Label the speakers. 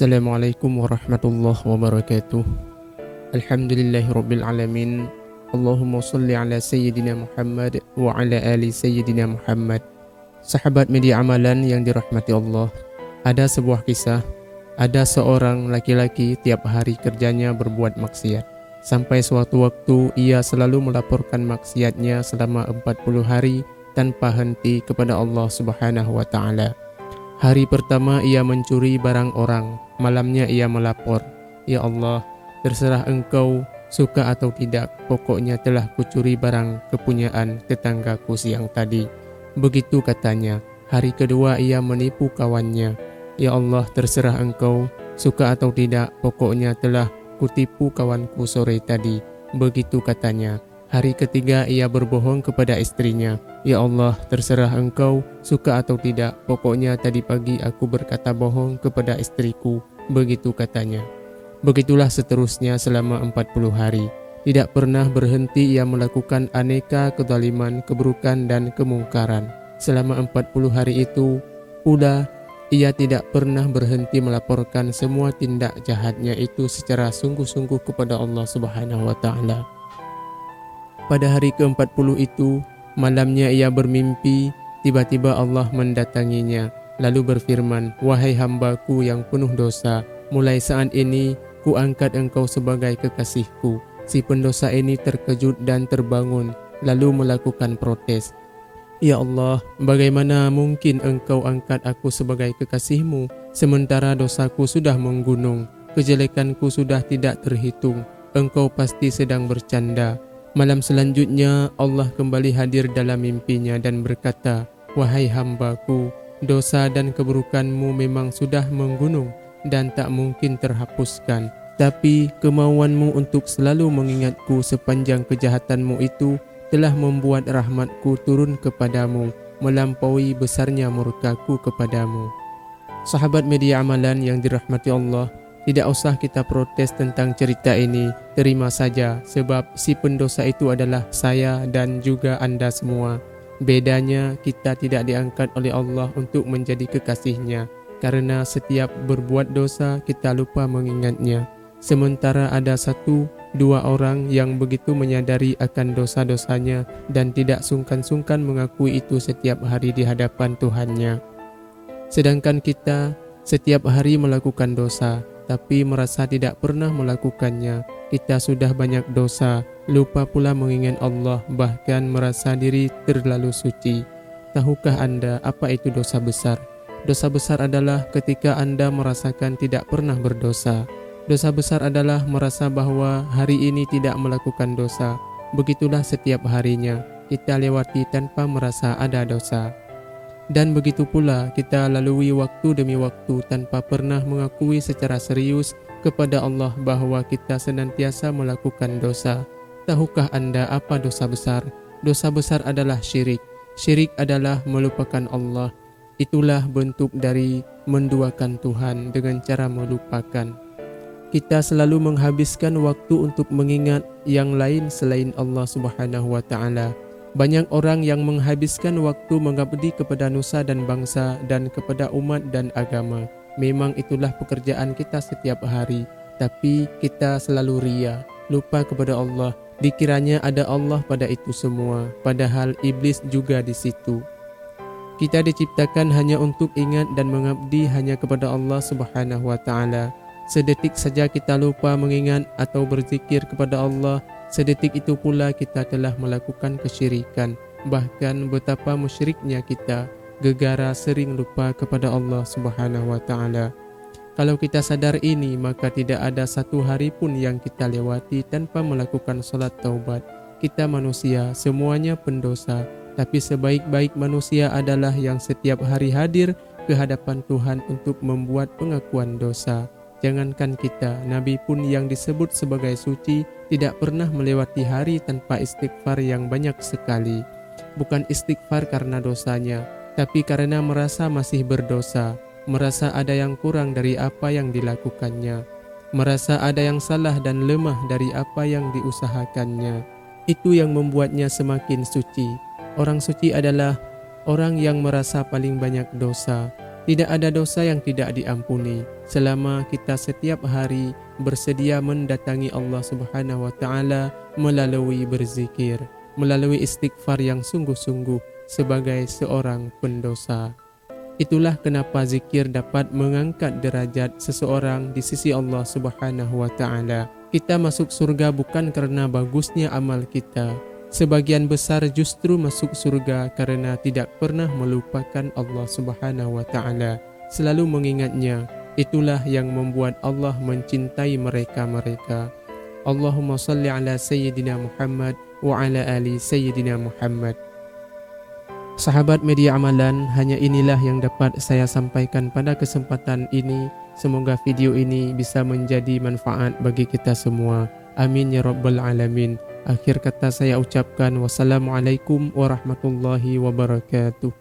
Speaker 1: Assalamualaikum warahmatullahi wabarakatuh. Alhamdulillahirabbil alamin. Allahumma salli ala sayyidina Muhammad wa ala ali sayyidina Muhammad. Sahabat media amalan yang dirahmati Allah, ada sebuah kisah. Ada seorang laki-laki tiap hari kerjanya berbuat maksiat. Sampai suatu waktu ia selalu melaporkan maksiatnya selama 40 hari tanpa henti kepada Allah Subhanahu wa taala. Hari pertama ia mencuri barang orang, malamnya ia melapor, "Ya Allah, terserah engkau suka atau tidak, pokoknya telah kucuri barang kepunyaan tetanggaku siang tadi." Begitu katanya. Hari kedua ia menipu kawannya, "Ya Allah, terserah engkau suka atau tidak, pokoknya telah kutipu kawanku sore tadi." Begitu katanya. Hari ketiga ia berbohong kepada istrinya, "Ya Allah, terserah engkau suka atau tidak, pokoknya tadi pagi aku berkata bohong kepada istriku." Begitu katanya. Begitulah seterusnya selama 40 hari. Tidak pernah berhenti ia melakukan aneka kezaliman, keburukan dan kemungkaran. Selama 40 hari itu pula ia tidak pernah berhenti melaporkan semua tindak jahatnya itu secara sungguh-sungguh kepada Allah Subhanahu wa taala. Pada hari ke-40 itu, malamnya ia bermimpi, tiba-tiba Allah mendatanginya, lalu berfirman, "Wahai hambaku yang penuh dosa, mulai saat ini ku angkat engkau sebagai kekasihku." Si pendosa ini terkejut dan terbangun, lalu melakukan protes, "Ya Allah, bagaimana mungkin engkau angkat aku sebagai kekasihmu, sementara dosaku sudah menggunung, kejelekanku sudah tidak terhitung, engkau pasti sedang bercanda." Malam selanjutnya Allah kembali hadir dalam mimpinya dan berkata, "Wahai hambaku, dosa dan keburukanmu memang sudah menggunung dan tak mungkin terhapuskan. Tapi kemauanmu untuk selalu mengingatku sepanjang kejahatanmu itu telah membuat rahmatku turun kepadamu, melampaui besarnya murkaku kepadamu." Sahabat media amalan yang dirahmati Allah, tidak usah kita protes tentang cerita ini. Terima saja, sebab si pendosa itu adalah saya dan juga anda semua. Bedanya kita tidak diangkat oleh Allah untuk menjadi kekasihnya, karena setiap berbuat dosa kita lupa mengingatnya. Sementara ada 1-2 orang yang begitu menyadari akan dosa-dosanya dan tidak sungkan-sungkan mengakui itu setiap hari di hadapan Tuhannya. Sedangkan kita setiap hari melakukan dosa, tapi merasa tidak pernah melakukannya. Kita sudah banyak dosa, lupa pula mengingat Allah, bahkan merasa diri terlalu suci. Tahukah anda apa itu dosa besar? Dosa besar adalah ketika anda merasakan tidak pernah berdosa. Dosa besar adalah merasa bahwa hari ini tidak melakukan dosa. Begitulah setiap harinya kita lewati tanpa merasa ada dosa. Dan begitu pula kita lalui waktu demi waktu tanpa pernah mengakui secara serius kepada Allah bahwa kita senantiasa melakukan dosa. Tahukah anda apa dosa besar? Dosa besar adalah syirik. Syirik adalah melupakan Allah. Itulah bentuk dari menduakan Tuhan dengan cara melupakan. Kita selalu menghabiskan waktu untuk mengingat yang lain selain Allah Subhanahu wa taala. Banyak orang yang menghabiskan waktu mengabdi kepada nusa dan bangsa dan kepada umat dan agama. Memang itulah pekerjaan kita setiap hari. Tapi kita selalu ria, lupa kepada Allah. Dikiranya ada Allah pada itu semua, padahal iblis juga di situ. Kita diciptakan hanya untuk ingat dan mengabdi hanya kepada Allah Subhanahu wa taala. Sedetik saja kita lupa mengingat atau berzikir kepada Allah, sedetik itu pula kita telah melakukan kesyirikan. Bahkan betapa musyriknya kita, gegara sering lupa kepada Allah Subhanahu wa taala. Kalau kita sadar ini, maka tidak ada satu hari pun yang kita lewati tanpa melakukan salat taubat. Kita manusia, semuanya pendosa, tapi sebaik-baik manusia adalah yang setiap hari hadir ke hadapan Tuhan untuk membuat pengakuan dosa. Jangankan kita, Nabi pun yang disebut sebagai suci tidak pernah melewati hari tanpa istighfar yang banyak sekali. Bukan istighfar karena dosanya, tapi karena merasa masih berdosa, merasa ada yang kurang dari apa yang dilakukannya, merasa ada yang salah dan lemah dari apa yang diusahakannya. Itu yang membuatnya semakin suci. Orang suci adalah orang yang merasa paling banyak dosa, Tidak ada dosa yang tidak diampuni selama kita setiap hari bersedia mendatangi Allah Subhanahu wa taala melalui berzikir, melalui istighfar yang sungguh-sungguh sebagai seorang pendosa. Itulah kenapa zikir dapat mengangkat derajat seseorang di sisi Allah Subhanahu wa taala. Kita masuk surga bukan kerana bagusnya amal kita. Sebagian besar justru masuk surga kerana tidak pernah melupakan Allah Subhanahu wa taala, selalu mengingatnya. Itulah yang membuat Allah mencintai mereka-mereka. Allahumma salli ala Sayyidina Muhammad wa ala ali Sayyidina Muhammad. Sahabat media amalan, hanya inilah yang dapat saya sampaikan pada kesempatan ini. Semoga video ini bisa menjadi manfaat bagi kita semua. Amin ya rabbal alamin. Akhir kata saya ucapkan wassalamualaikum warahmatullahi wabarakatuh.